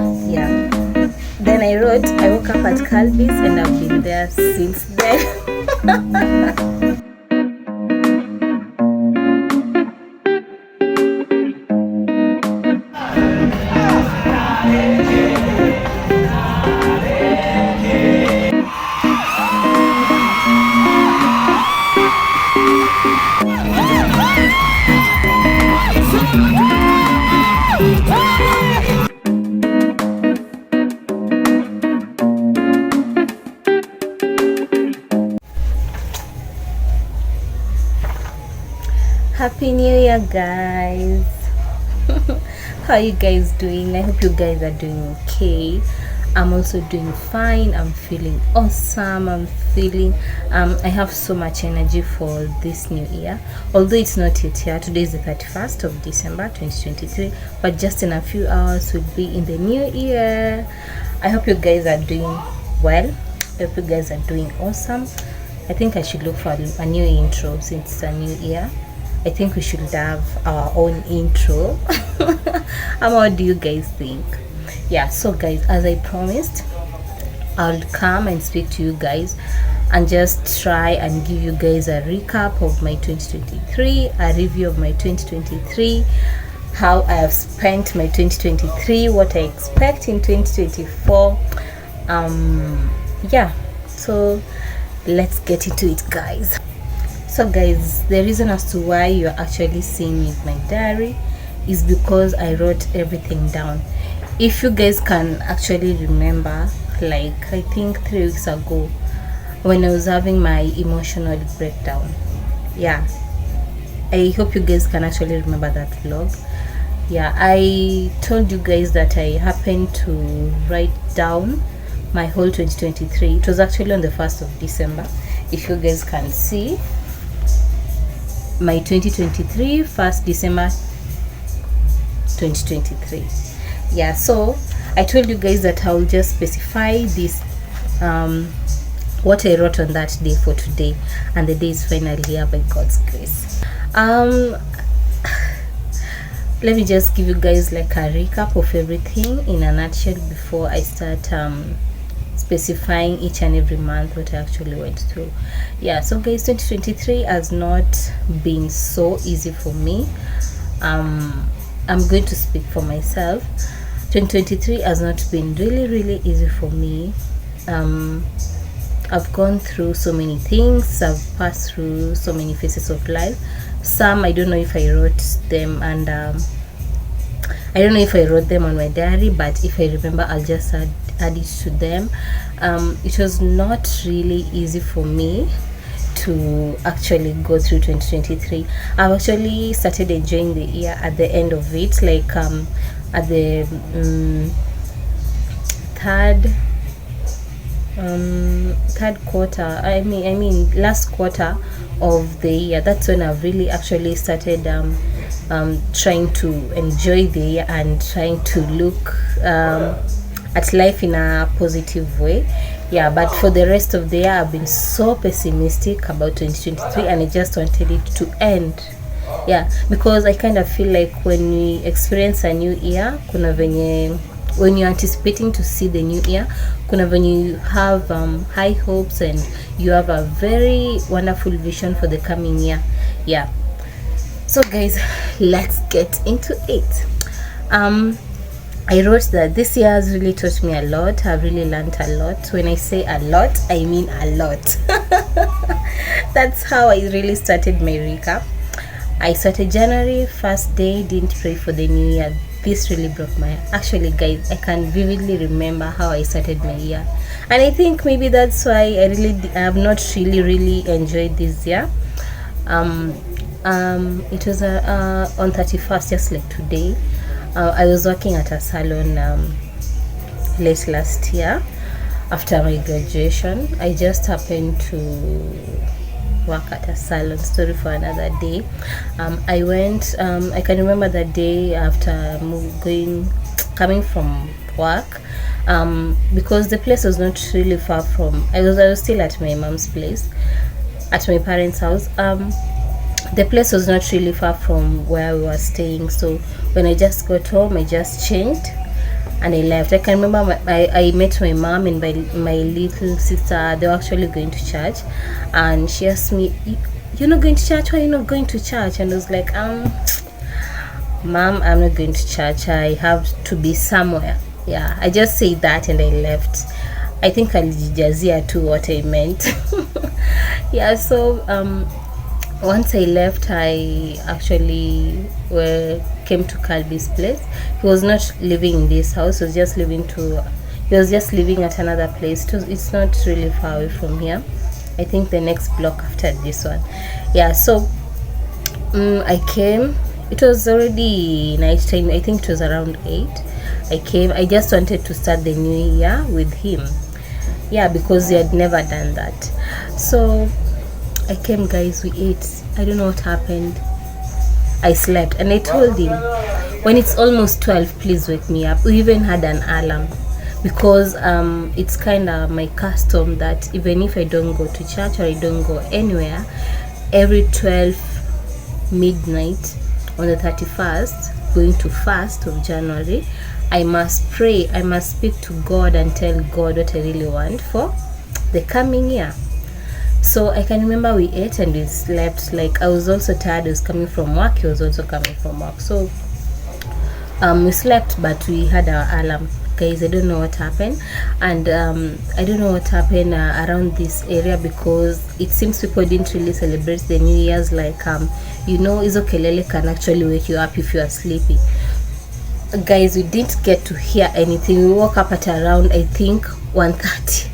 Yeah. Then I wrote, I woke up at Calvis and I've been there since then. Happy New Year, guys. How are you guys doing? I hope you guys are doing okay. I'm also doing fine. I'm feeling awesome. I have so much energy for this new year, although it's not yet here. Today is the 31st of December 2023, but just in a few hours we'll be in the new year. I hope you guys are doing well. I hope you guys are doing awesome. I think I should look for a new intro since it's a new year. I think we should have our own intro. What do you guys think? Yeah, so guys, as I promised, I'll come and speak to you guys and just try and give you guys a recap of my 2023, a review of my 2023, how I have spent my 2023, what I expect in 2024. Yeah, so let's get into it, guys. So guys, the reason as to why you're actually seeing me with my diary is because I wrote everything down. If you guys can actually remember, like I think 3 weeks ago when I was having my emotional breakdown, yeah, I hope you guys can actually remember that vlog. Yeah, I told you guys that I happened to write down my whole 2023. It was actually on the 1st of December. If you guys can see my 2023, 1st December 2023. Yeah, so I told you guys that I'll just specify this what I wrote on that day for today, and the day is finally here by God's grace. Let me just give you guys like a recap of everything in a nutshell before I start specifying each and every month what I actually went through. Yeah, so guys, 2023 has not been so easy for me. I'm going to speak for myself. 2023 has not been really easy for me. I've gone through so many things. I've passed through so many phases of life. Some I don't know if I wrote them, and I don't know if I wrote them on my diary, but if I remember, I'll just add it to them. It was not really easy for me to actually go through 2023. I've actually started enjoying the year at the end of it, like at the third quarter. I mean last quarter of the year. That's when I've really actually started trying to enjoy the year and trying to look at life in a positive way. Yeah, but for the rest of the year I've been so pessimistic about 2023, and I just wanted it to end. Yeah, because I kind of feel like when we experience a new year, kuna venye when you're anticipating to see the new year, kuna venye you have high hopes and you have a very wonderful vision for the coming year. Yeah, so guys, let's get into it. I wrote that this year has really taught me a lot. I've really learned a lot. When I say a lot, I mean a lot. That's how I really started my recap. I started January, first day, didn't pray for the new year. This really broke my heart. Actually, guys, I can vividly remember how I started my year. And I think maybe that's why I have not really enjoyed this year. It was on 31st, just like today. I was working at a salon late last year after my graduation. I just happened to work at a salon. Story for another day. I went, I can remember that day after coming from work, because the place was not really far from, I was still at my mom's place, at my parents' house. The place was not really far from where we were staying, so when I just got home, I just changed and I left. I can remember I met my mom and my little sister. They were actually going to church, and she asked me, "You're not going to church? Why are you not going to church?" And I was like, Mom, I'm not going to church. I have to be somewhere. Yeah, I just said that and I left. I think Alijazia too what I meant. Yeah, so once I left, I actually came to Calby's place. He was not living in this house. He was just living at another place. It's not really far away from here. I think the next block after this one. Yeah, so I came. It was already night time. I think it was around 8. I came. I just wanted to start the new year with him. Yeah, because he had never done that. So I came, guys. We ate. I don't know what happened. I slept, and I told him, when it's almost 12, please wake me up. We even had an alarm, because it's kind of my custom that even if I don't go to church or I don't go anywhere, every 12 midnight on the 31st, going to 1st of January, I must pray. I must speak to God and tell God what I really want for the coming year. So I can remember we ate and we slept. Like, I was also tired. I was coming from work. He was also coming from work. So we slept, but we had our alarm. Guys, I don't know what happened, and I don't know what happened around this area, because it seems people didn't really celebrate the New Year's. Like hizo kelele can actually wake you up if you are sleepy. Guys, we didn't get to hear anything. We woke up at around, I think, 1:30.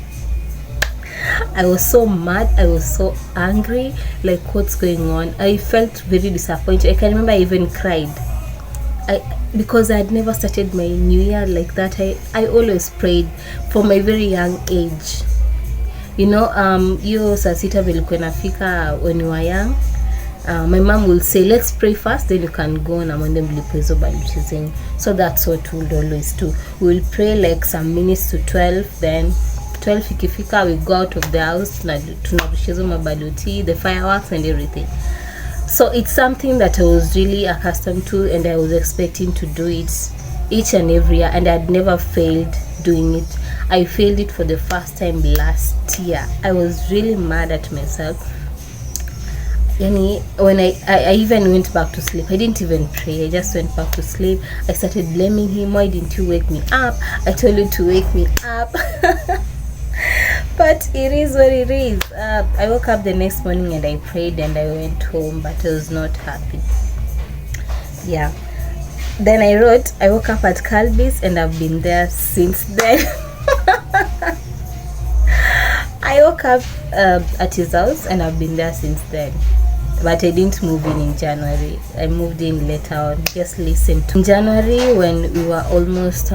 I was so mad. I was so angry. Like, what's going on? I felt very disappointed. I can remember I even cried. Because I had never started my new year like that. I always prayed from my very young age. Hiyo saa sita vilikuwa inafika when you were young. My mom will say, let's pray first, then you can go na mwende mlipo hizo baluti zenyu. So that's what we'll always do. We'll pray like some minutes to 12, then 12 ikifika, we go out of the house, tunarusha hizo mabaluti, the fireworks and everything. So it's something that I was really accustomed to, and I was expecting to do it each and every year, and I'd never failed doing it. I failed it for the first time last year. I was really mad at myself. When I even went back to sleep, I didn't even pray. I just went back to sleep. I started blaming him. Why didn't you wake me up? I told you to wake me up. But it is what it is. I woke up the next morning and I prayed and I went home, but I was not happy. Yeah. Then I woke up at Calby's and I've been there since then. I woke up at his house and I've been there since then. But I didn't move in January. I moved in later on. Just listen to January, when we were almost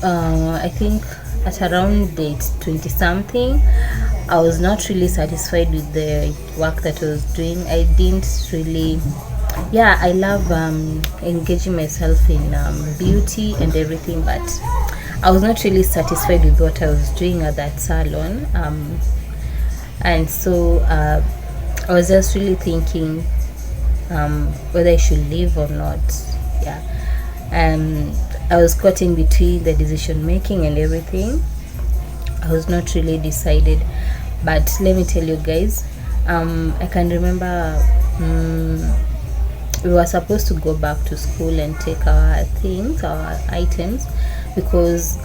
I think at around date 20 something. I was not really satisfied with the work that I was doing. I didn't really, I love engaging myself in beauty and everything, but I was not really satisfied with what I was doing at that salon. And so I was just really thinking whether I should leave or not. I was caught in between the decision making and everything. I was not really decided, but let me tell you guys, I can remember we were supposed to go back to school and take our items, because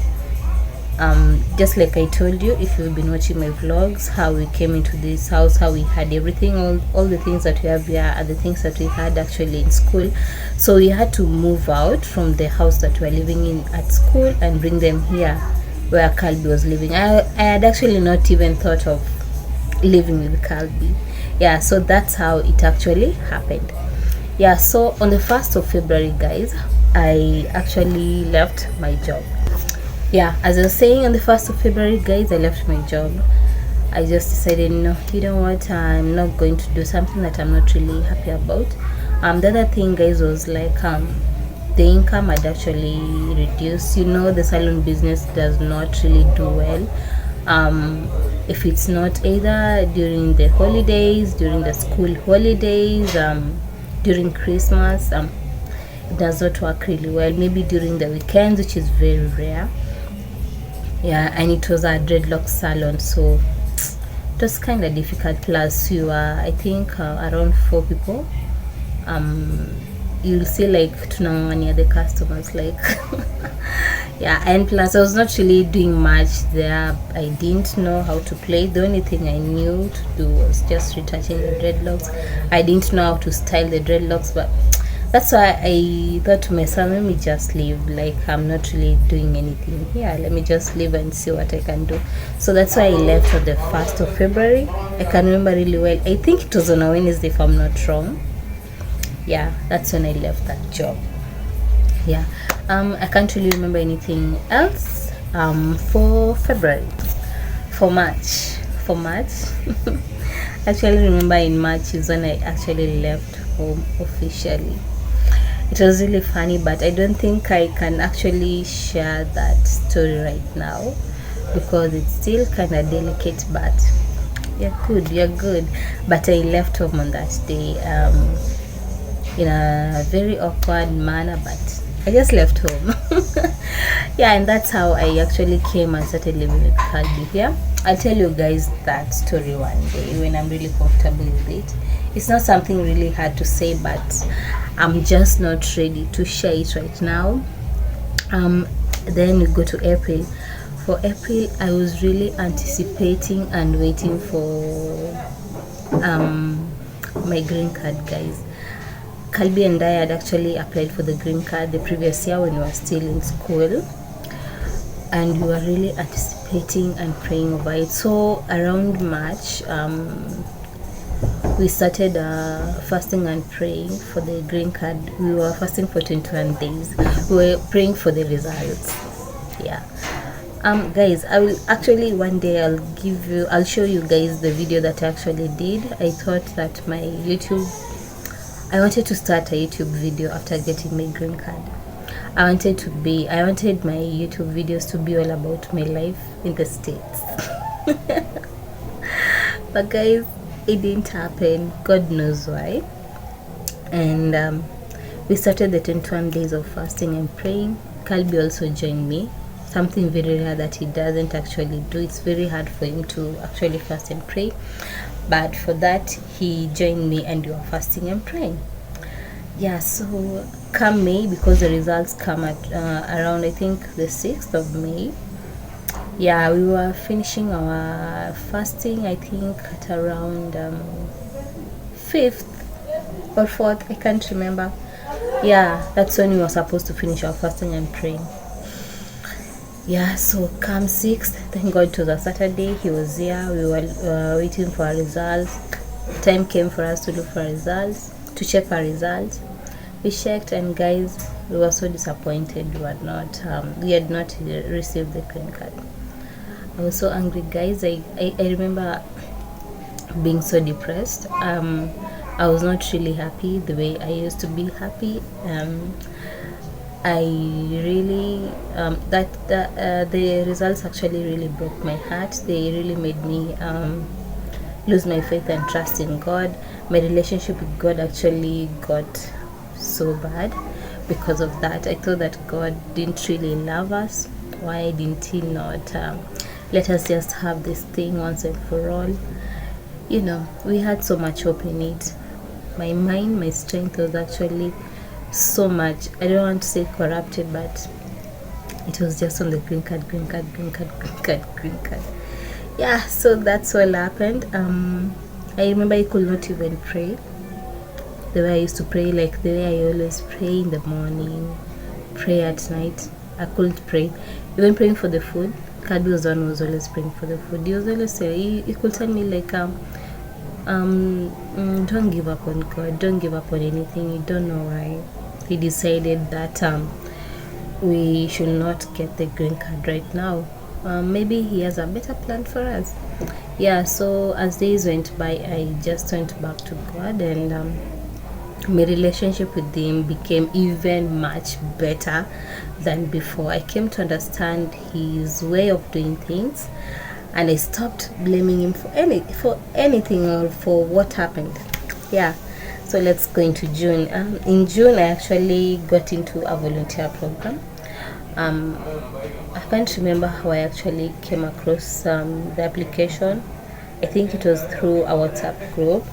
just like I told you, if you've been watching my vlogs, how we came into this house, how we had everything, all the things that we have here are the things that we had actually in school. So we had to move out from the house that we were living in at school and bring them here where Calby was living. I had actually not even thought of living with Calby. So that's how it actually happened. So on the 1st of February, guys, I actually left my job. As I was saying, on the 1st of February, guys, I left my job. I just decided, no, you know what, I'm not going to do something that I'm not really happy about. The other thing, guys, was like the income had actually reduced. The salon business does not really do well. If it's not either during the holidays, during the school holidays, during Christmas, does not work really well, maybe during the weekends, which is very rare. Yeah, and it was a dreadlock salon, so it was kind of difficult. Plus you are, I think, around 4 people. You'll see like tunangania the customers, like yeah. And plus I was not really doing much there. I didn't know how to play. The only thing I knew to do was just retouching the dreadlocks. I didn't know how to style the dreadlocks, but that's why I thought to myself, let me just leave. Like, I'm not really doing anything here, let me just leave and see what I can do. So that's why I left on the 1st of February. I can remember really well. I think it was on a Wednesday, if I'm not wrong. Yeah, that's when I left that job. Yeah. I can't really remember anything else. For February, for March, actually remember in March is when I actually left home officially. It was really funny, but I don't think I can actually share that story right now because it's still kind of delicate. But you're good. But I left home on that day in a very awkward manner, but I just left home. Yeah, and that's how I actually came and started living with Kalbi here. I'll tell you guys that story one day when I'm really comfortable with it. It's not something really hard to say, but I'm just not ready to share it right now. Then we go to April. For April, I was really anticipating and waiting for my green card, guys. Kalbi and I had actually applied for the green card the previous year when we were still in school, and we were really anticipating and praying over it. So around March, we started fasting and praying for the green card. We were fasting for 21 days. We were praying for the results. Yeah. Guys, I will actually one day I'll show you guys the video that I actually did. I thought that I wanted to start a YouTube video after getting my green card. I wanted my YouTube videos to be all about my life in the States. But guys, it didn't happen. God knows why. And we started the 21 days of fasting and praying. Kalbi also joined me. Something very rare that he doesn't actually do. It's very hard for him to actually fast and pray, but for that he joined me and we were fasting and praying. Yeah, so come May, because the results come at around I think the 6th of May. Yeah, we were finishing our fasting I think at around 5th or 4th, I can't remember. Yeah, that's when we were supposed to finish our fasting and praying. Yeah, so come 6th, thank God it was a Saturday. He was here. We were waiting for our results. Time came for us to look for our results, to check our results. We checked, and guys, we were so disappointed. We had not received the green card. I was so angry, guys. I remember being so depressed. I was not really happy the way I used to be happy. I really the results actually really broke my heart. They really made me lose my faith and trust in God. My relationship with God actually got so bad because of that. I thought that God didn't really love us. Why didn't he not let us just have this thing once and for all? You know, we had so much hope in it. My mind, my strength was actually so much, I don't want to say corrupted, but it was just on the green card. Yeah, so that's all happened. I remember I could not even pray the way I used to pray, like the way I always pray in the morning, pray at night. I couldn't pray. Even praying for the food, Kalbi was one who was always praying for the food. He was always saying, he could tell me like don't give up on God, don't give up on anything. You don't know why he decided that we should not get the green card right now. Maybe he has a better plan for us. Yeah, so as days went by, I just went back to God, and my relationship with him became even much better than before. I came to understand his way of doing things, and I stopped blaming him for anything or for what happened. Yeah, So let's go into June. In June, I actually got into a volunteer program. I can't remember how I actually came across the application. I think it was through a WhatsApp group.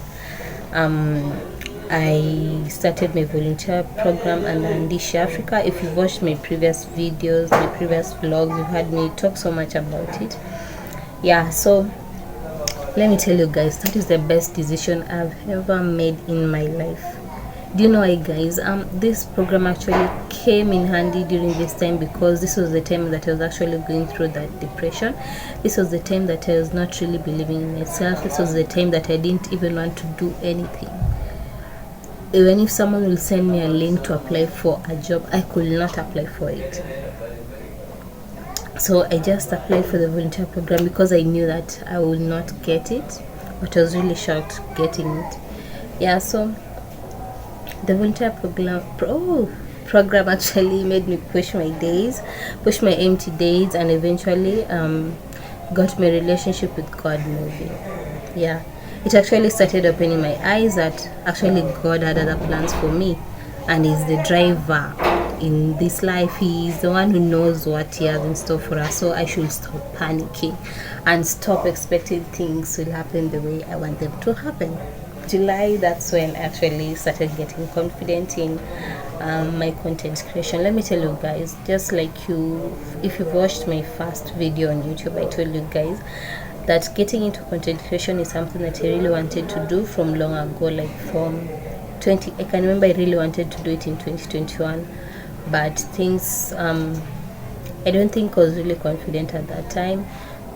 I started my volunteer program under Andishi Africa. If you've watched my previous videos, my previous vlogs, you've heard me talk so much about it. Yeah, so let me tell you guys, that is the best decision I've ever made in my life. Do you know why, guys? This program actually came in handy during this time, because this was the time that I was actually going through that depression. This was the time that I was not really believing in myself. This was the time that I didn't even want to do anything. Even if someone will send me a link to apply for a job, I could not apply for it. So I just applied for the volunteer program because I knew that I would not get it, but I was really shocked getting it. Yeah, so the volunteer program actually made me push my empty days, and eventually got my relationship with God moving. Yeah, it actually started opening my eyes that actually God had other plans for me, and is the driver in this life. He is the one who knows what he has in store for us. So I should stop panicking and stop expecting things will happen the way I want them to happen. July, that's when I actually started getting confident in my content creation. Let me tell you guys, just like if you've watched my first video on YouTube, I told you guys that getting into content creation is something that I really wanted to do from long ago, like from I can remember I really wanted to do it in 2021, but things I don't think I was really confident at that time.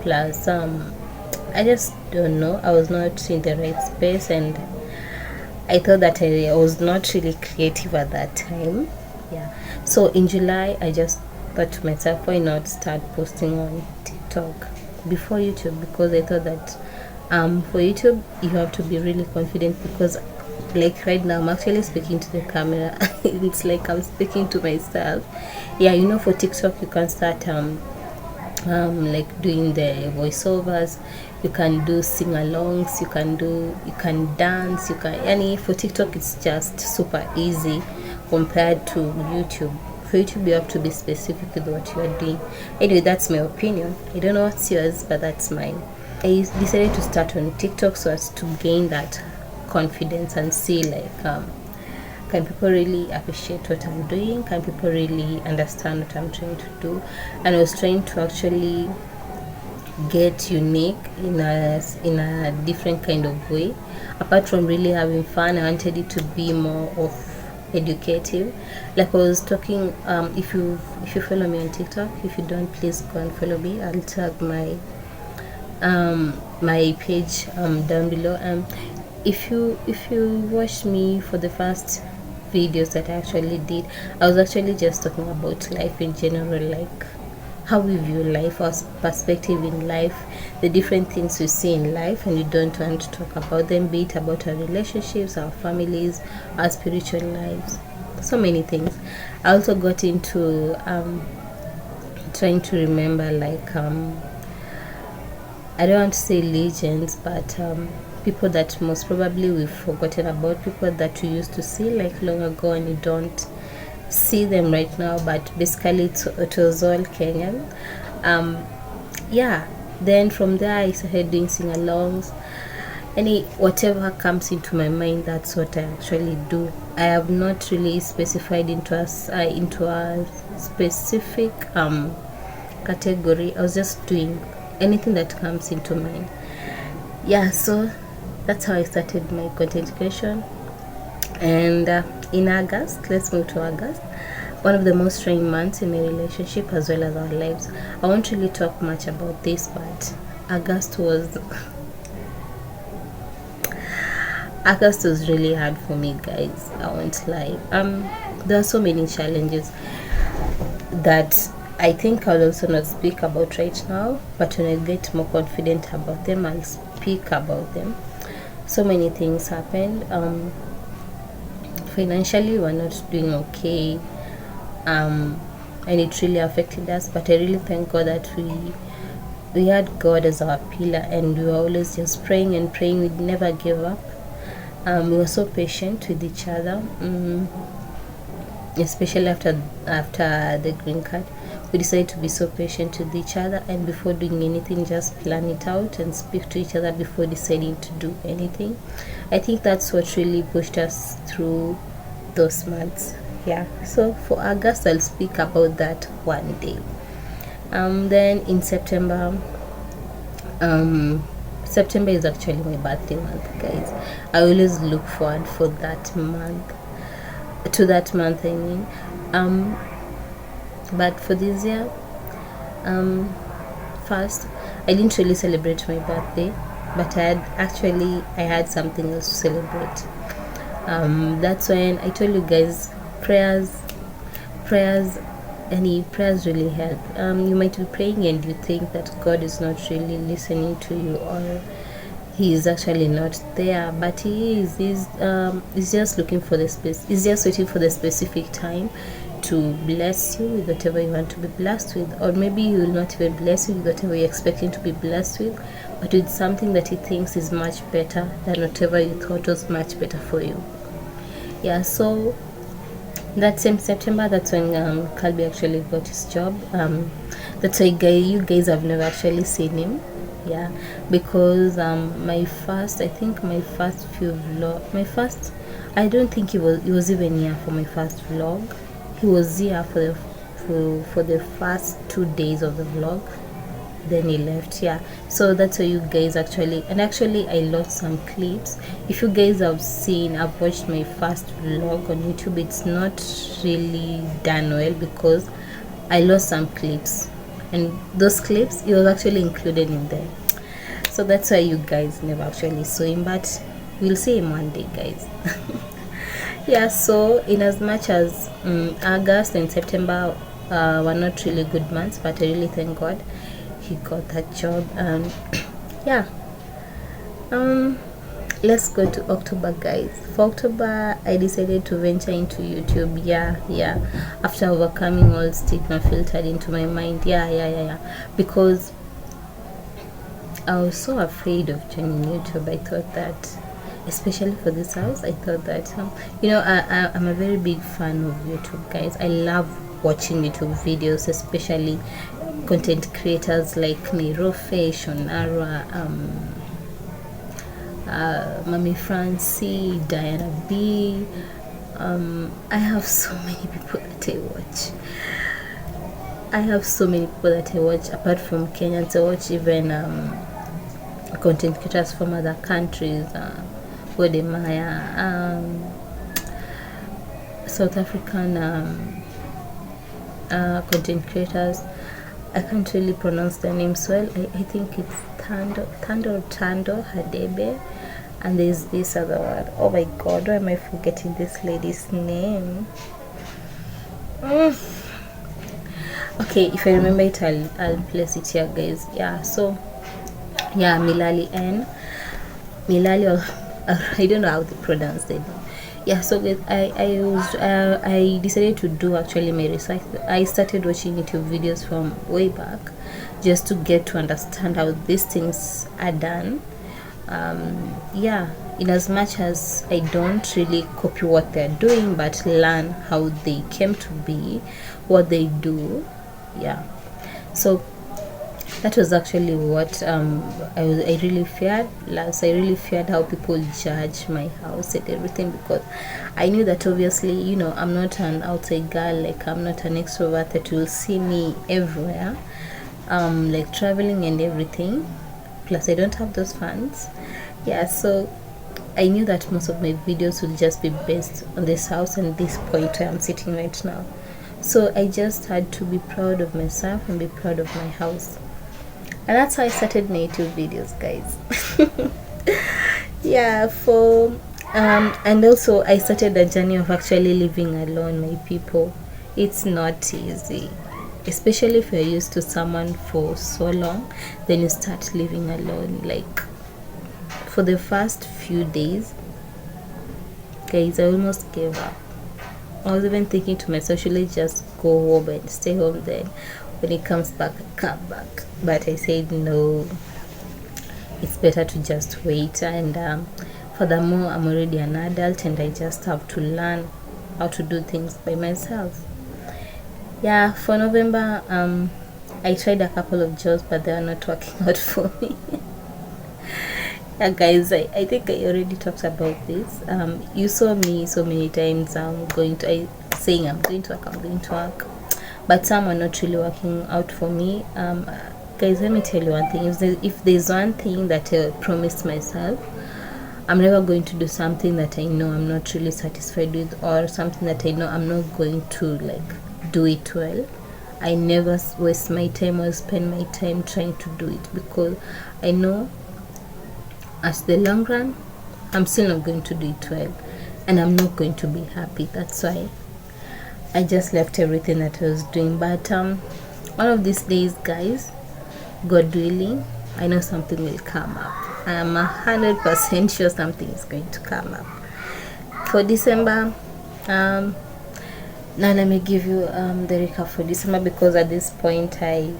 Plus I just don't know, I was not in the right space, and I thought that I was not really creative at that time. Yeah, so in July I just thought to myself, why not start posting on TikTok before YouTube, because I thought that for YouTube you have to be really confident, because like right now I'm actually speaking to the camera. It's like I'm speaking to myself. Yeah, you know, for TikTok you can start like doing the voiceovers, you can do sing-alongs, you can dance, for TikTok it's just super easy compared to YouTube. For YouTube you have to be specific with what you are doing. Anyway, that's my opinion. I don't know what's yours, but that's mine. I decided to start on TikTok so as to gain that confidence and see like can people really appreciate what I'm doing, can people really understand what I'm trying to do. And I was trying to actually get unique in a different kind of way. Apart from really having fun, I wanted it to be more of educative. Like I was talking, if you follow me on TikTok, if you don't, please go and follow me. I'll tag my my page down below. If you watch me for the first videos that I actually did, I was actually just talking about life in general, like how we view life, our perspective in life, the different things we see in life, and you don't want to talk about them, be it about our relationships, our families, our spiritual lives, so many things. I also got into trying to remember, like I don't want to say legends, but people that most probably we've forgotten about, people that we used to see like long ago and you don't see them right now, but basically it was all Kenyan. Yeah, then from there I started doing sing-alongs. Whatever comes into my mind, that's what I actually do. I have not really specified into a specific category. I was just doing anything that comes into mind. Yeah, so that's how I started my content creation. And in August, let's move to August, one of the most trying months in my relationship as well as our lives. I won't really talk much about this, but August was really hard for me, guys. I won't lie. There are so many challenges that I think I'll also not speak about right now, but when I get more confident about them, I'll speak about them. So many things happened. Financially, we're not doing okay, and it really affected us, but I really thank God that we had God as our pillar, and we were always just praying and praying. We never gave up. We were so patient with each other, especially after the green card. We decided to be so patient with each other, and before doing anything, just plan it out and speak to each other before deciding to do anything. I think that's what really pushed us through those months. Yeah, so for August, I'll speak about that one day. Then in September, September is actually my birthday month, guys. I always look forward for that month, to that month, I mean. But for this year, first, I didn't really celebrate my birthday, but I had something else to celebrate. That's when I told you guys, prayers any prayers really help. You might be praying and you think that God is not really listening to you, or he is actually not there, but he is. He's just looking for the space. He's just waiting for the specific time to bless you with whatever you want to be blessed with, or maybe he will not even bless you with whatever you're expecting to be blessed with, but with something that he thinks is much better than whatever you thought was much better for you. Yeah, so that same September, that's when Calby actually got his job. That's why you guys have never actually seen him. Yeah, because my first few vlog, I don't think he was even here for my first vlog. He was here for the first 2 days of the vlog, then he left. Yeah, so that's why you guys actually I lost some clips. If you guys I've watched my first vlog on YouTube, it's not really done well because I lost some clips, and those clips, it was actually included in there. So that's why you guys never actually saw him, but we'll see him one day, guys. Yeah, so in as much as August and September were not really good months, but I really thank God he got that job. And yeah, let's go to October, guys. For October, I decided to venture into YouTube. Yeah, after overcoming all stigma filtered into my mind. Yeah, because I was so afraid of joining YouTube. I thought that, especially for this house, I thought that I'm a very big fan of YouTube, guys. I love watching YouTube videos, especially content creators like Nairofe, Shonara, Mami Francie, Diana B. I have so many people that I watch. Apart from Kenyans. I watch even content creators from other countries, Wodemaya, South African content creators. I can't really pronounce their names well. I think it's Tando Hadebe, and there's this other one. Oh my god, why am I forgetting this lady's name? Okay, if I remember it, I'll place it here, guys. Yeah, so yeah, Milali, or I don't know how to pronounce it. Yeah, so I decided to do actually my research. I started watching YouTube videos from way back, just to get to understand how these things are done. Yeah, in as much as I don't really copy what they're doing, but learn how they came to be, what they do. Yeah, so that was actually what I really feared. I really feared how people judge my house and everything, because I knew that obviously, I'm not an outside girl, like I'm not an extrovert that will see me everywhere, like traveling and everything. Plus I don't have those fans. Yeah, so I knew that most of my videos would just be based on this house and this point where I'm sitting right now. So I just had to be proud of myself and be proud of my house. And that's how I started my YouTube videos, guys. Yeah, and also I started a journey of actually living alone, my people. It's not easy, especially if you're used to someone for so long, then you start living alone. Like, for the first few days, guys, I almost gave up. I was even thinking to myself, should I just go home and stay home, then when it comes back, I come back? But I said no, it's better to just wait. And Furthermore, I'm already an adult and I just have to learn how to do things by myself. Yeah, for November, I tried a couple of jobs, but they are not working out for me. Yeah, guys, I think I already talked about this. You saw me so many times saying I'm going to work, but some are not really working out for me. Guys, let me tell you one thing. If there's one thing that I promised myself, I'm never going to do something that I know I'm not really satisfied with, or something that I know I'm not going to do it well. I never waste my time or spend my time trying to do it, because I know as the long run I'm still not going to do it well and I'm not going to be happy. That's why I just left everything that I was doing. But one of these days, guys, God willing, I know something will come up. I am 100% sure something is going to come up for December. Now let me give you the recap for December, because at this point I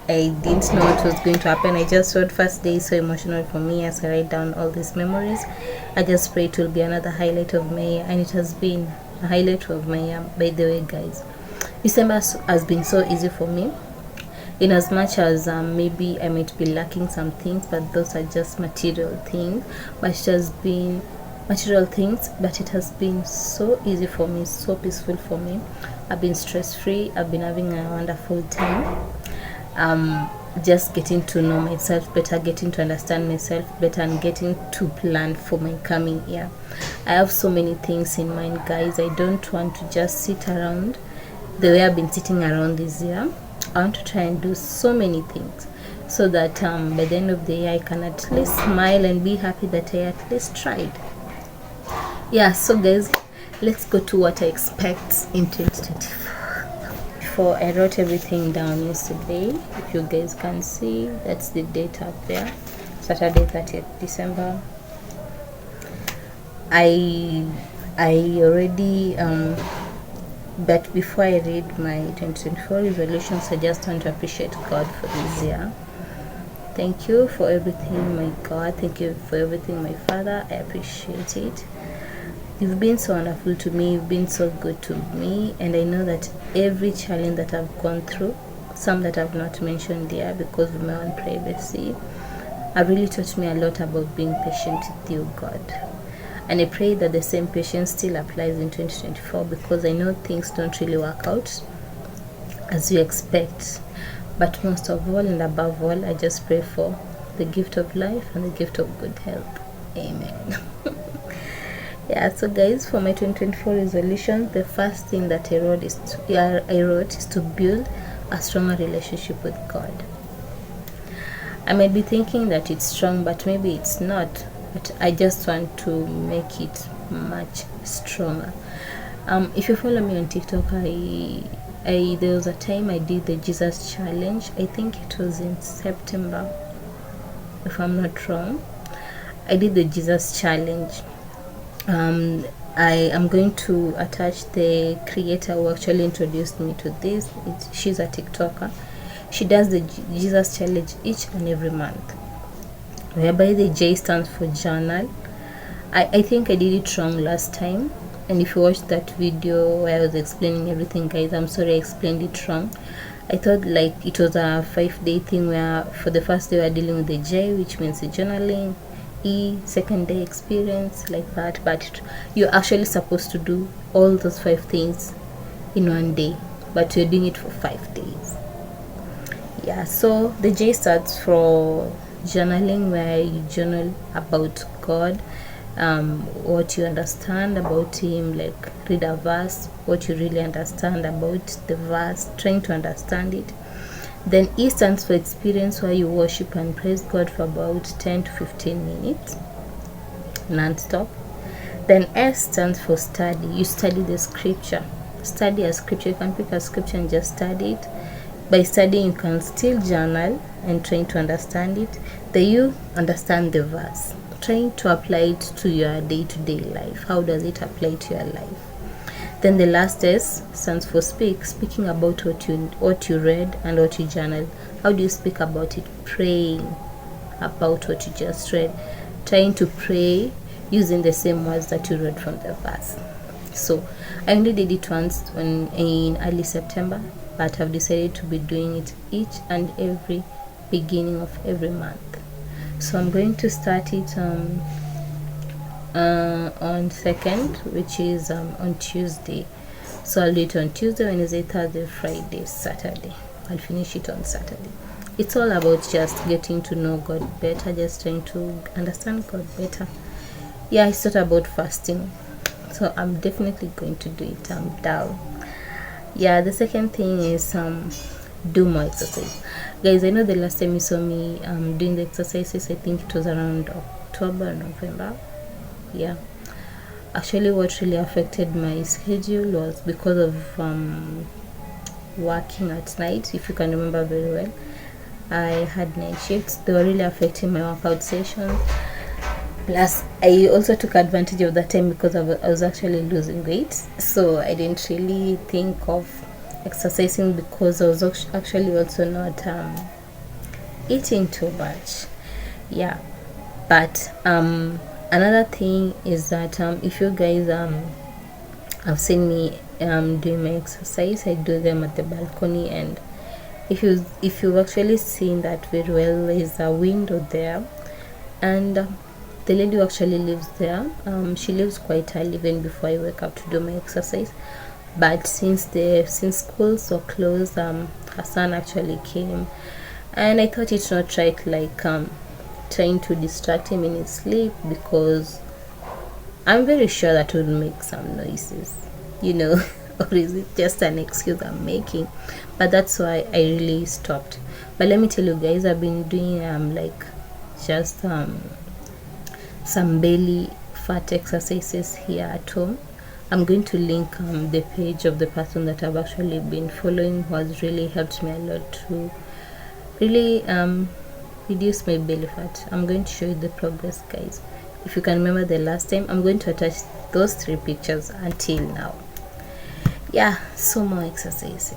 didn't know what was going to happen. I just thought first day is so emotional for me as I write down all these memories. I just pray it will be another highlight of my year, and it has been a highlight of my year. By the way, guys, December has been so easy for me, in as much as maybe I might be lacking some things, but those are just material things. But it has been material things, but it has been so easy for me, so peaceful for me. I've been stress free. I've been having a wonderful time. Just getting to know myself better, getting to understand myself better, and getting to plan for my coming year. I have so many things in mind, guys. I don't want to just sit around the way I've been sitting around this year. I want to try and do so many things, so that by the end of the year I can at least smile and be happy that I at least tried. Yeah, so guys, let's go to what I expect in 2024. I wrote everything down yesterday. If you guys can see, that's the date up there, Saturday 30th December. I already but before I read my 2024 resolutions, I just want to appreciate God for this year. Thank you for everything, my God. Thank you for everything, my Father. I appreciate it. You've been so wonderful to me. You've been so good to me. And I know that every challenge that I've gone through, some that I've not mentioned here because of my own privacy, have really taught me a lot about being patient with you, God. And I pray that the same patience still applies in 2024, because I know things don't really work out as you expect. But most of all and above all, I just pray for the gift of life and the gift of good health. Amen. Yeah, so guys, for my 2024 resolution, the first thing that I wrote is to build a stronger relationship with God. I might be thinking that it's strong, but maybe it's not. But I just want to make it much stronger. If you follow me on TikTok, there was a time I did the Jesus challenge. I think it was in September, if I'm not wrong. I did the Jesus challenge. I am going to attach the creator who actually introduced me to this. She's a TikToker. She does the Jesus challenge each and every month, whereby the J stands for journal. I think I did it wrong last time, and if you watched that video where I was explaining everything, guys, I'm sorry I explained it wrong. I thought it was a 5-day thing, where for the first day we are dealing with the J, which means the journaling, E, second day experience, like that. But you're actually supposed to do all those 5 things in one day, but you're doing it for 5 days. Yeah, so the J starts for journaling, where you journal about God, what you understand about him, like read a verse, what you really understand about the verse, trying to understand it. Then E stands for experience, where you worship and praise God for about 10 to 15 minutes non-stop. Then S stands for study. You study the scripture. Study a scripture. You can pick a scripture and just study it. By studying, you can still journal and trying to understand it. The U, understand the verse, trying to apply it to your day-to-day life. How does it apply to your life? Then the last S stands for speak, speaking about what you read and what you journal. How do you speak about it? Praying about what you just read, trying to pray using the same words that you read from the verse. So I only did it once in early September, but I've decided to be doing it each and every beginning of every month. So I'm going to start it on 2nd, which is on Tuesday. So I'll do it on Tuesday, Wednesday, Thursday, Friday, Saturday. I'll finish it on Saturday. It's all about just getting to know God better, just trying to understand God better. Yeah, it's not about fasting. So I'm definitely going to do it. I'm down. Yeah, the second thing is do more exercise. Guys, I know the last time you saw me doing the exercises, I think it was around October, November. Yeah. Actually, what really affected my schedule was because of working at night. If you can remember very well, I had night shifts. They were really affecting my workout sessions. Plus, I also took advantage of that time because I was actually losing weight. So I didn't really think of exercising because I was actually also not eating too much. Yeah. But another thing is that if you guys have seen me doing my exercise, I do them at the balcony, and if you've actually seen that very well, there's a window there, and the lady who actually lives there, she lives quite early, even before I wake up to do my exercise. But since schools were closed, her son actually came, and I thought it's not right, like trying to distract him in his sleep, because I'm very sure that would make some noises, or is it just an excuse I'm making? But that's why I really stopped. But let me tell you guys, I've been doing like just some belly fat exercises here at home. I'm going to link the page of the person that I've actually been following, who has really helped me a lot to really reduce my belly fat. I'm going to show you the progress, guys. If you can remember the last time, I'm going to attach those 3 pictures until now. Yeah, so more exercises,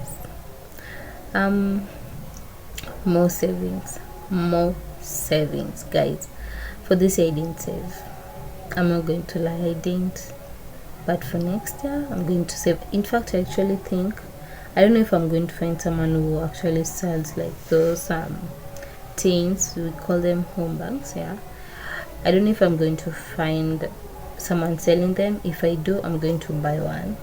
more savings, guys. For this year I didn't save. I'm not going to lie, I didn't. But for next year, I'm going to save. In fact, I actually think, I don't know if I'm going to find someone who actually sells like those things, we call them home banks. Yeah, I don't know if I'm going to find someone selling them. If I do, I'm going to buy one.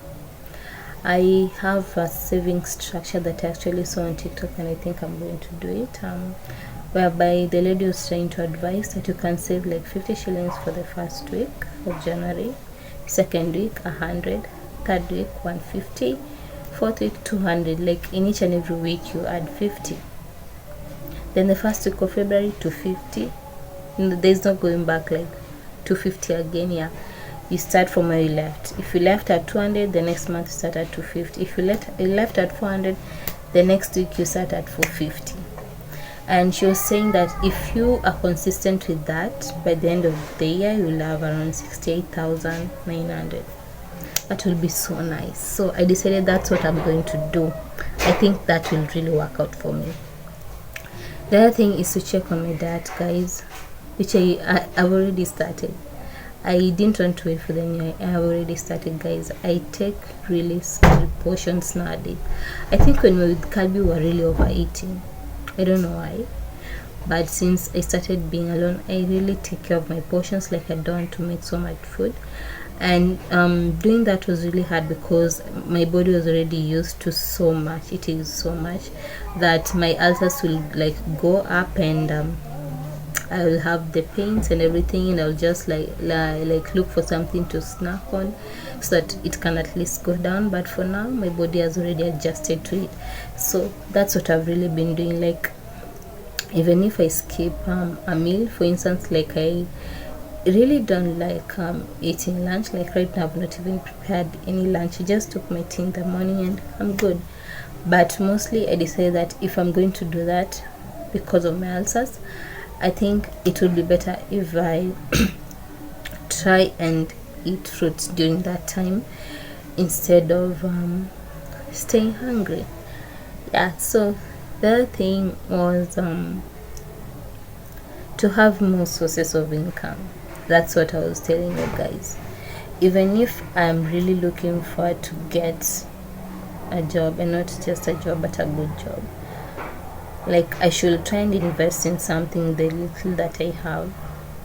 I have a saving structure that I actually saw on TikTok, and I think I'm going to do it, whereby the lady was trying to advise that you can save like 50 shillings for the first week of January, second week 100, third week 150, fourth week 200. Like in each and every week you add 50. Then the first week of February 250. There's no going back, like 250 again. Yeah, you start from where you left. If you left at 200, the next month you start at 250. If you left at 400, the next week you start at 450. And she was saying that if you are consistent with that, by the end of the year you'll have around 68,900. That will be so nice. So I decided that's what I'm going to do. I think that will really work out for me. The other thing is to check on my diet, guys, which I've already started. I didn't want to wait for the new year. I have already started, guys. I take really small portions nowadays. I think when we were with Kalbi, we were really overeating. I don't know why, but since I started being alone, I really take care of my portions. Like, I don't want to make so much food, and doing that was really hard because my body was already used to so much. It is so much that my ulcers will like go up, and I will have the pains and everything, and I'll just like look for something to snack on so that it can at least go down. But for now, my body has already adjusted to it. So that's what I've really been doing. Like, even if I skip a meal, for instance, like I really don't like eating lunch. Like right now, I've not even prepared any lunch. I just took my tea in the morning and I'm good. But mostly I decided that if I'm going to do that because of my ulcers, I think it would be better if I try and eat fruits during that time instead of staying hungry. Yeah, so the other thing was to have more sources of income. That's what I was telling you guys. Even if I'm really looking forward to get a job, and not just a job but a good job, like I should try and invest in something, the little that I have,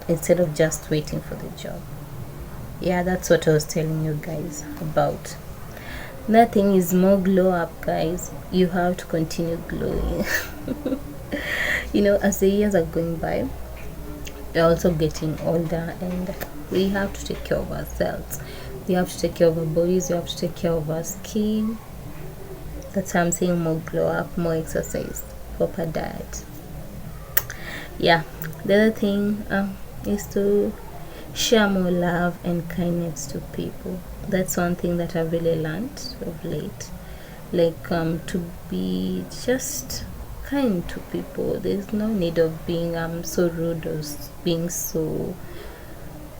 instead of just waiting for the job. Yeah, that's what I was telling you guys about. Nothing is more glow up, guys. You have to continue glowing. As the years are going by, we're also getting older, and we have to take care of ourselves. We have to take care of our bodies. We have to take care of our skin. That's why I'm saying more glow up, more exercise, proper diet. Yeah, the other thing is to share more love and kindness to people. That's one thing that I've really learned of late. Like to be just kind to people. There's no need of being so rude or being so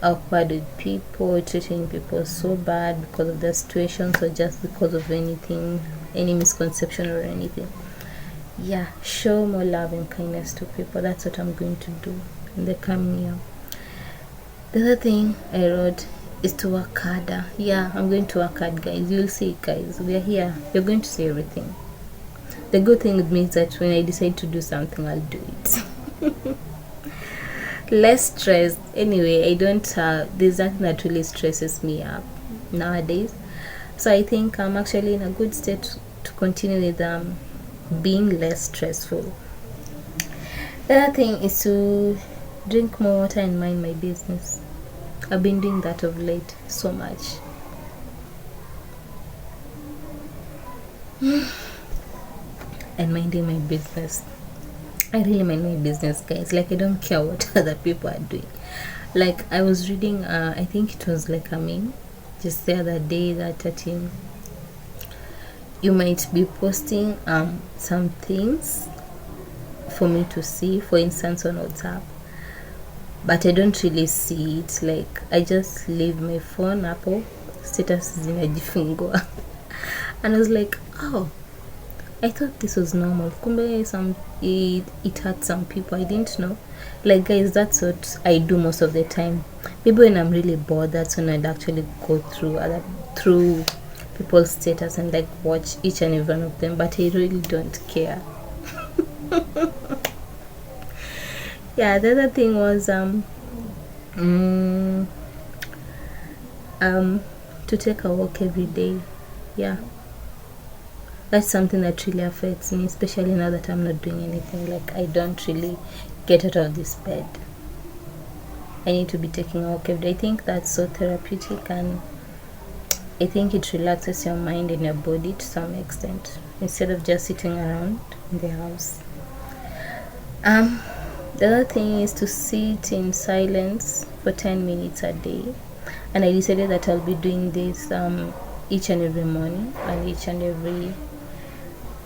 awkward with people, treating people so bad because of their situations or just because of anything, any misconception or anything. Yeah, show more love and kindness to people. That's what I'm going to do in the coming year. The other thing I wrote is to work harder. Yeah, I'm going to work hard, guys. You'll see, guys. We are here. You're going to see everything. The good thing with me is that when I decide to do something, I'll do it. Less stress. Anyway, I don't. There's nothing that really stresses me up nowadays. So I think I'm actually in a good state to continue with being less stressful. The other thing is to drink more water and mind my business. I've been doing that of late so much. And minding my business. I really mind my business, guys. Like, I don't care what other people are doing. Like, I was reading, I think it was like a meme just the other day that you might be posting some things for me to see, for instance on WhatsApp, but I don't really see it. Like, I just leave my phone hapo, status zinajifungua. And I was like, oh, I thought this was normal. Kumbe it hurt some people. I didn't know. Like, guys, that's what I do most of the time. Maybe when I'm really bored, that's when I'd actually go through people's status and like watch each and every one of them. But I really don't care. Yeah, the other thing was to take a walk every day. Yeah. That's something that really affects me, especially now that I'm not doing anything. Like, I don't really get out of this bed. I need to be taking a walk every day. I think that's so therapeutic, and I think it relaxes your mind and your body to some extent, instead of just sitting around in the house. The other thing is to sit in silence for 10 minutes a day. And I decided that I'll be doing this each and every morning and each and every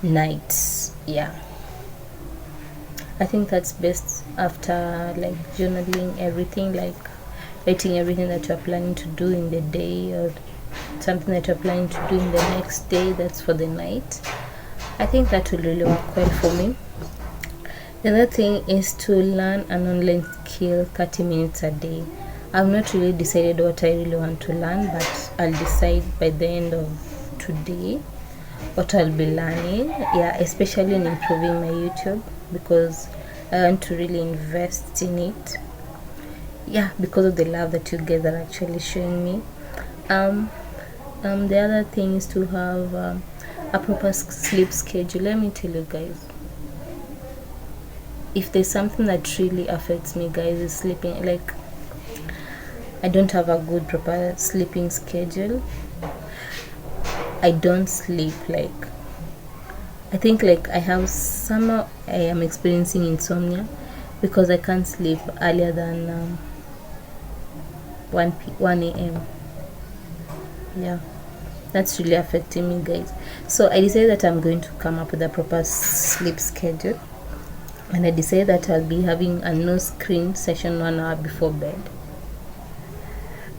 night. Yeah, I think that's best after like journaling everything, like writing everything that you're planning to do in the day or something that you're planning to do in the next day. That's for the night. I think that will really work well for me. The other thing is to learn an online skill 30 minutes a day. I've not really decided what I really want to learn, but I'll decide by the end of today what I'll be learning. Yeah, especially in improving my YouTube, because I want to really invest in it. Yeah, because of the love that you guys are actually showing me. The other thing is to have a proper sleep schedule. Let me tell you guys, if there's something that really affects me, guys, is sleeping. Like, I don't have a good proper sleeping schedule. I don't sleep. Like, I think like I am experiencing insomnia because I can't sleep earlier than 1 a.m. Yeah, that's really affecting me, guys. So I decided that I'm going to come up with a proper sleep schedule, and I decided that I'll be having a no screen session 1 hour before bed.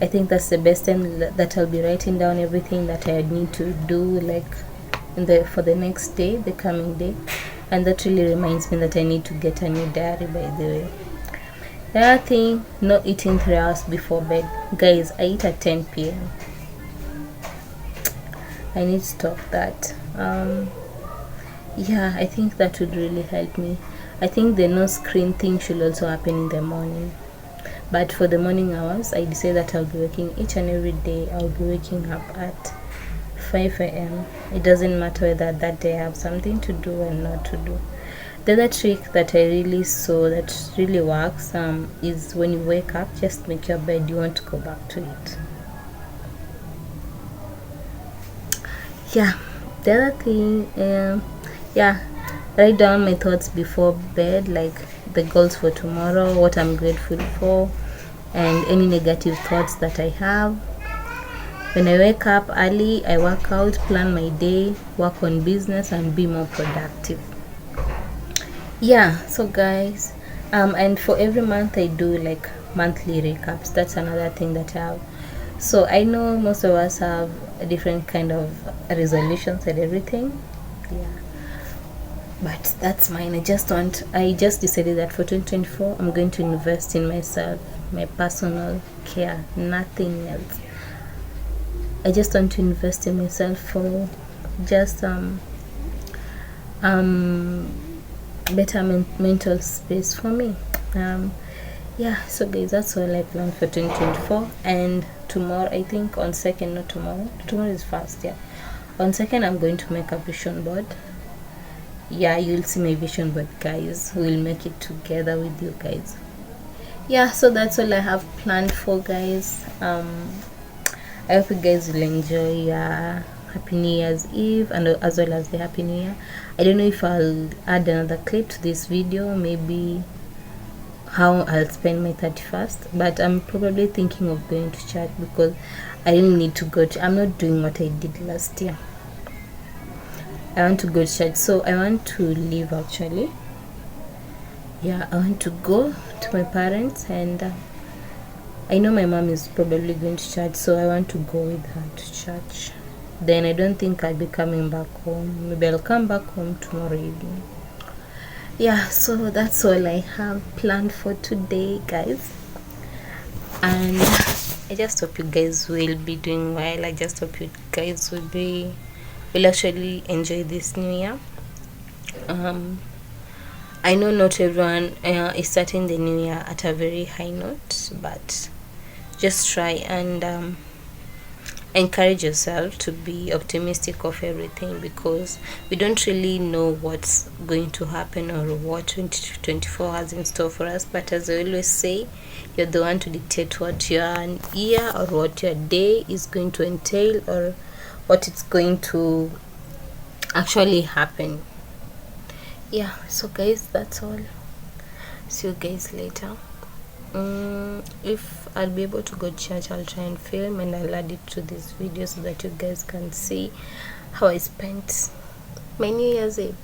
I think that's the best time that I'll be writing down everything that I need to do, like for the next day, the coming day. And that really reminds me that I need to get a new diary, by the way. The other thing, not eating 3 hours before bed. Guys, I eat at 10 p.m. I need to stop that. Yeah, I think that would really help me. I think the no screen thing should also happen in the morning. But for the morning hours, I decided that I'll be waking each and every day. I'll be waking up at 5 a.m. It doesn't matter whether that day I have something to do and not to do. The other trick that I really saw that really works is when you wake up, just make your bed. You want to go back to it. Yeah, the other thing, write down my thoughts before bed, like the goals for tomorrow, what I'm grateful for, and any negative thoughts that I have. When I wake up early, I work out, plan my day, work on business, and be more productive. Yeah, so guys, and for every month I do like monthly recaps. That's another thing that I have. So I know most of us have a different kind of resolutions and everything. Yeah, but that's mine. I just decided that for 2024 I'm going to invest in myself, my personal care, nothing else. I just want to invest in myself for just better mental space for me. Yeah, so guys, that's all I plan for 2024. And tomorrow, I think on 2nd, not tomorrow is first. Yeah, on 2nd I'm going to make a vision board. Yeah, you'll see my vision board, guys. We'll make it together with you guys. Yeah, so that's all I have planned for, guys. I hope you guys will enjoy Happy New Year's Eve and as well as the Happy New Year. I don't know if I'll add another clip to this video, maybe how I'll spend my 31st, but I'm probably thinking of going to church because I really need to go to. I'm not doing what I did last year. I want to go to church, so I want to leave actually. Yeah, I want to go to my parents, and I know my mom is probably going to church, so I want to go with her to church. Then I don't think I'll be coming back home. Maybe I'll come back home tomorrow evening. Yeah, so that's all I have planned for today, guys. And I just hope you guys will be doing well. I just hope you guys will actually enjoy this new year. I know not everyone is starting the new year at a very high note, but just try and encourage yourself to be optimistic of everything, because we don't really know what's going to happen or what 2024 has in store for us. But as I always say, you're the one to dictate what your year or what your day is going to entail or what it's going to actually happen. Yeah, so guys, that's all. See you guys later. If I'll be able to go to church, I'll try and film and I'll add it to this video so that you guys can see how I spent my New Year's Eve.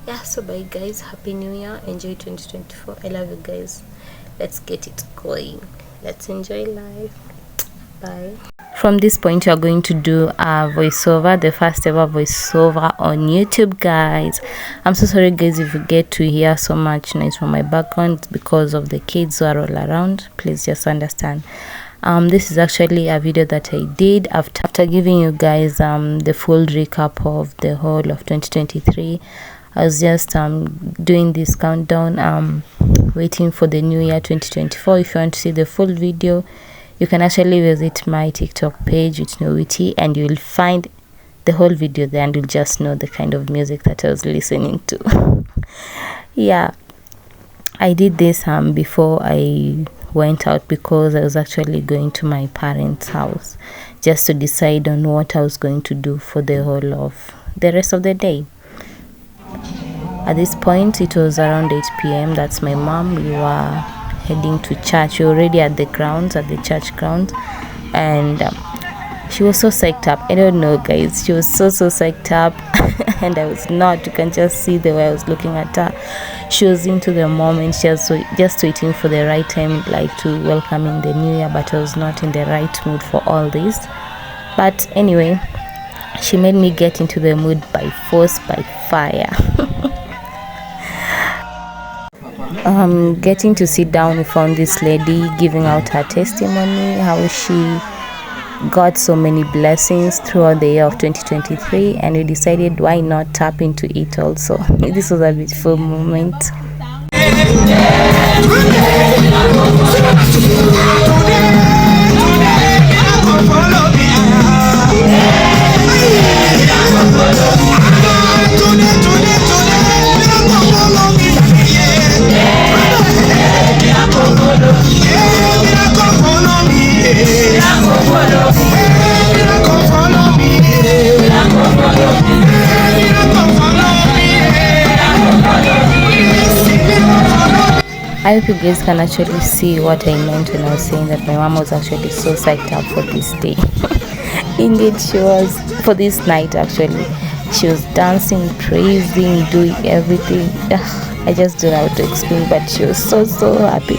Yeah, so bye guys, Happy New Year, enjoy 2024. I love you guys. Let's get it going. Let's enjoy life. Bye. From this point, you're going to do a voiceover, the first ever voiceover on YouTube, guys. I'm so sorry, guys, if you get to hear so much noise from my background. It's because of the kids who are all around. Please just understand. This is actually a video that I did after giving you guys the full recap of the whole of 2023. I was just doing this countdown, waiting for the new year 2024. If you want to see the full video, you can actually visit my TikTok page with Nowitty, and you will find the whole video there, and you'll just know the kind of music that I was listening to. Yeah, I did this before I went out, because I was actually going to my parents' house just to decide on what I was going to do for the whole of the rest of the day. At this point, it was around 8 p.m. That's my mom. We were heading to church. We were already at the church grounds, and she was so psyched up. I don't know, guys, she was so psyched up and I was not. You can just see the way I was looking at her. She was into the moment. She was just waiting for the right time, like to welcome in the new year, but I was not in the right mood for all this. But anyway, she made me get into the mood by force, by fire. Getting to sit down, we found this lady giving out her testimony, how she got so many blessings throughout the year of 2023, and we decided why not tap into it also. This was a beautiful moment. I hope you guys can actually see what I meant when I was saying that my mom was actually so psyched up for this day. Indeed, she was. For this night, actually, she was dancing, praising, doing everything. I just don't know how to explain, but she was so happy.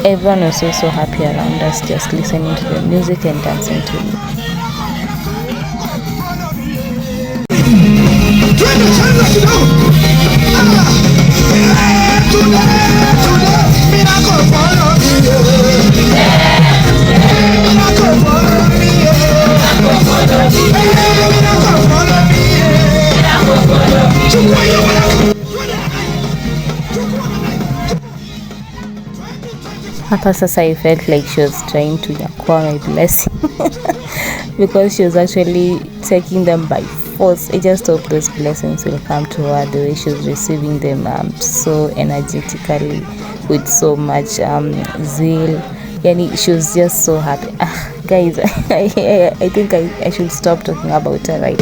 Everyone was so happy around us, just listening to the music and dancing to it. Hapa sasa I felt like she was trying to yakwa my blessing because she was actually taking them by force. I just hope those blessings will come to her the way she was receiving them so energetically, with so much zeal. Yani, she was just so happy. Guys, I think I should stop talking about her right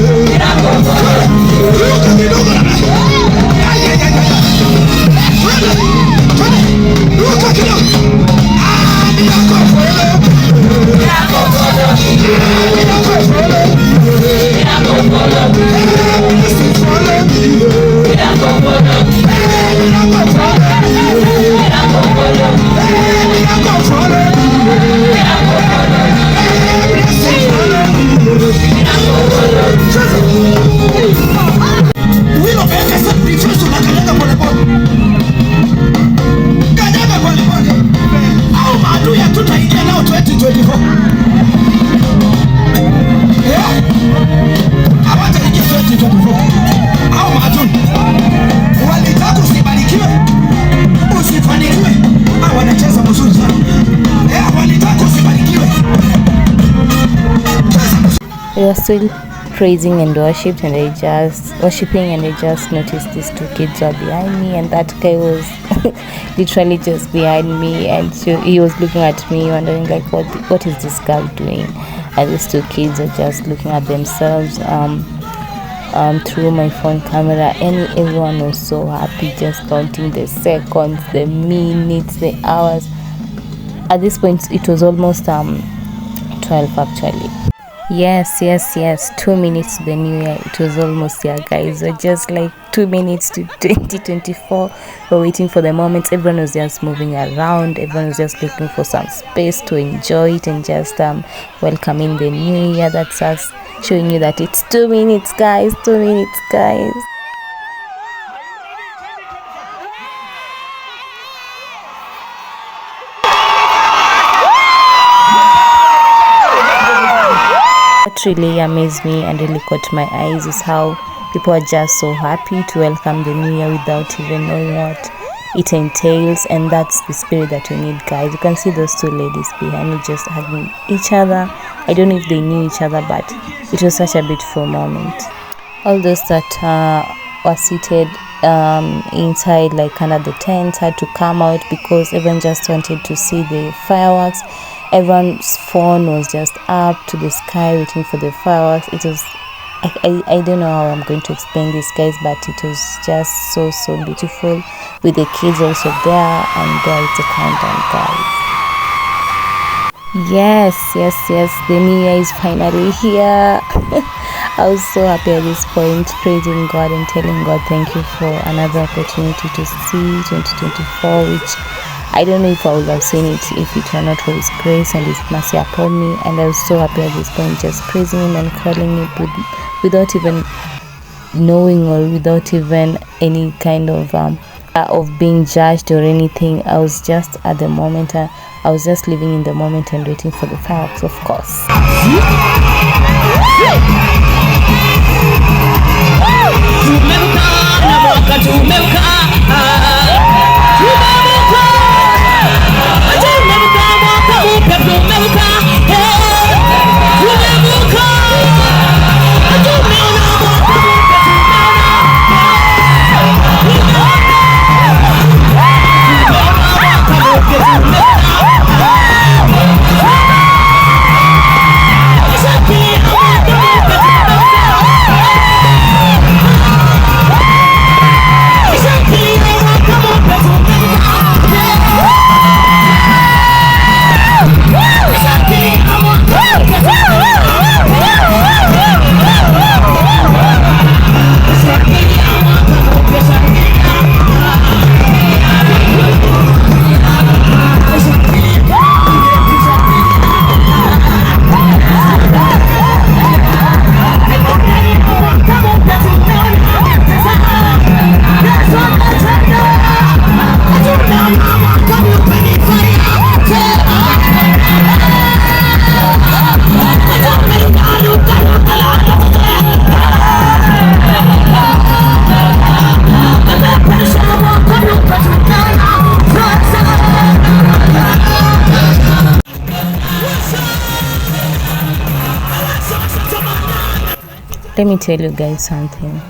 We were still praising and worshiping, and I just noticed these two kids were behind me, and that guy was literally just behind me, and he was looking at me wondering like what is this girl doing, and these two kids are just looking at themselves through my phone camera, and everyone was so happy, just counting the seconds, the minutes, the hours. At this point it was almost 12 actually. Yes, 2 minutes to the new year. It was almost here, guys. We're just like 2 minutes to 2024. We're waiting for the moment. Everyone was just moving around. Everyone was just looking for some space to enjoy it and just welcoming the new year. That's us showing you that it's 2 minutes, guys. 2 minutes, guys. What really amazed me and really caught my eyes is how people are just so happy to welcome the new year without even knowing what it entails, and that's the spirit that we need, guys. You can see those two ladies behind me just hugging each other. I don't know if they knew each other, but it was such a beautiful moment. All those that were seated inside, like under the tents, had to come out because everyone just wanted to see the fireworks. Everyone's phone was just up to the sky waiting for the fireworks. It was I don't know how I'm going to explain this, guys, but it was just so beautiful, with the kids also there, and there is the countdown, guys. Yes, the new year is finally here. I was so happy at this point, praising God and telling God thank you for another opportunity to see 2024, which I don't know if I would have seen it if it were not for His grace and His mercy upon me. And I was so happy at this point, just praising Him and calling Him without even knowing or without even any kind of of being judged or anything. I was just at the moment. I was just living in the moment and waiting for the fireworks, of course. Let me tell you guys something.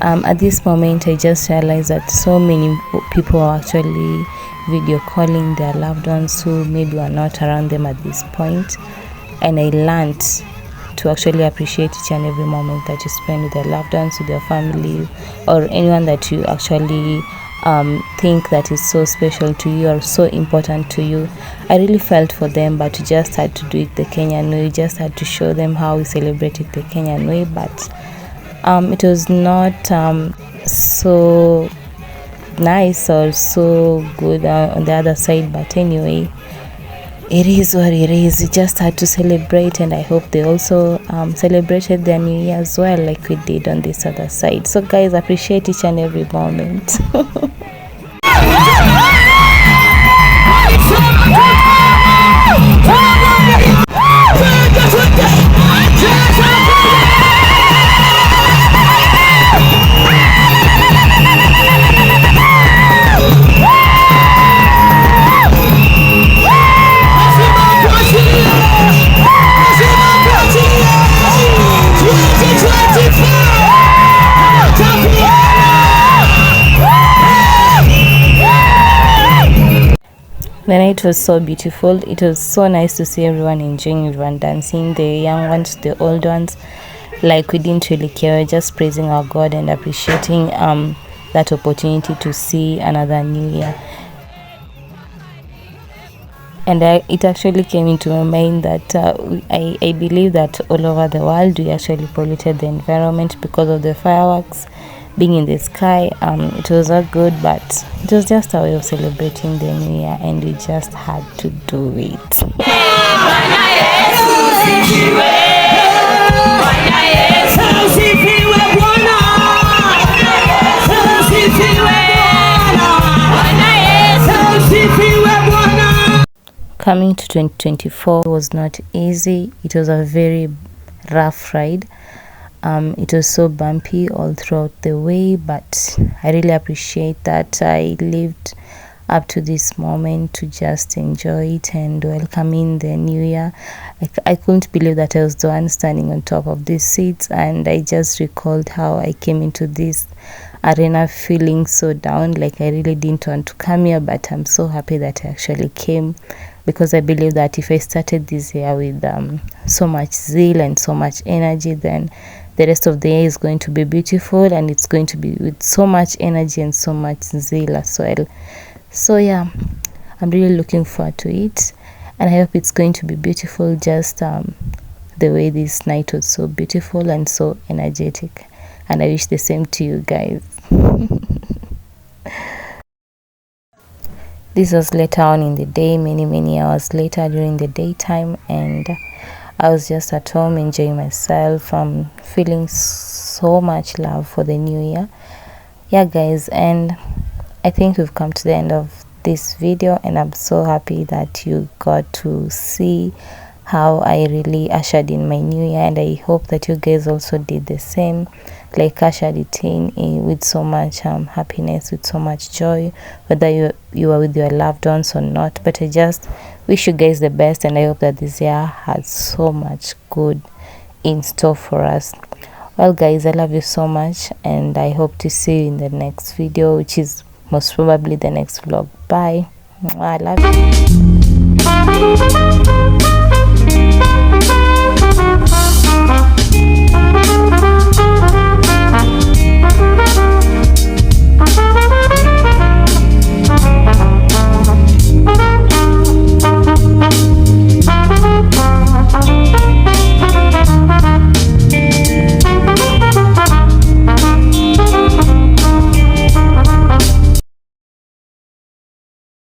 At this moment, I just realized that so many people are actually video calling their loved ones who maybe are not around them at this point. And I learned to actually appreciate each and every moment that you spend with your loved ones, with your family, or anyone that you actually think that is so special to you or so important to you. I really felt for them, but we just had to do it the Kenyan way. We just had to show them how we celebrate it the Kenyan way, but it was not so nice or so good on the other side. But anyway, it is what it is. We just had to celebrate, and I hope they also celebrated their new year as well, like we did on this other side. So guys, appreciate each and every moment. The night was so beautiful. It was so nice to see everyone enjoying, everyone dancing, the young ones, the old ones. Like, we didn't really care, we were just praising our God and appreciating that opportunity to see another new year. And it actually came into my mind that I believe that all over the world we actually polluted the environment because of the fireworks being in the sky. It was not good, but it was just a way of celebrating the new year, and we just had to do it. Coming to 2024 was not easy. It was a very rough ride. It was so bumpy all throughout the way, but I really appreciate that I lived up to this moment to just enjoy it and welcome in the new year. I couldn't believe that I was the one standing on top of these seats, and I just recalled how I came into this arena feeling so down, like I really didn't want to come here, but I'm so happy that I actually came, because I believe that if I started this year with so much zeal and so much energy, then the rest of the year is going to be beautiful, and it's going to be with so much energy and so much zeal as well. So yeah, I'm really looking forward to it, and I hope it's going to be beautiful, just the way this night was so beautiful and so energetic. And I wish the same to you guys. This was later on in the day, many hours later during the daytime, and I was just at home enjoying myself, feeling so much love for the new year. Yeah guys, and I think we've come to the end of this video, and I'm so happy that you got to see how I really ushered in my new year, and I hope that you guys also did the same, like ushered it in with so much happiness, with so much joy, whether you are with your loved ones or not. But I just wish you guys the best, and I hope that this year has so much good in store for us. Well guys, I love you so much, and I hope to see you in the next video, which is most probably the next vlog. Bye. I love you.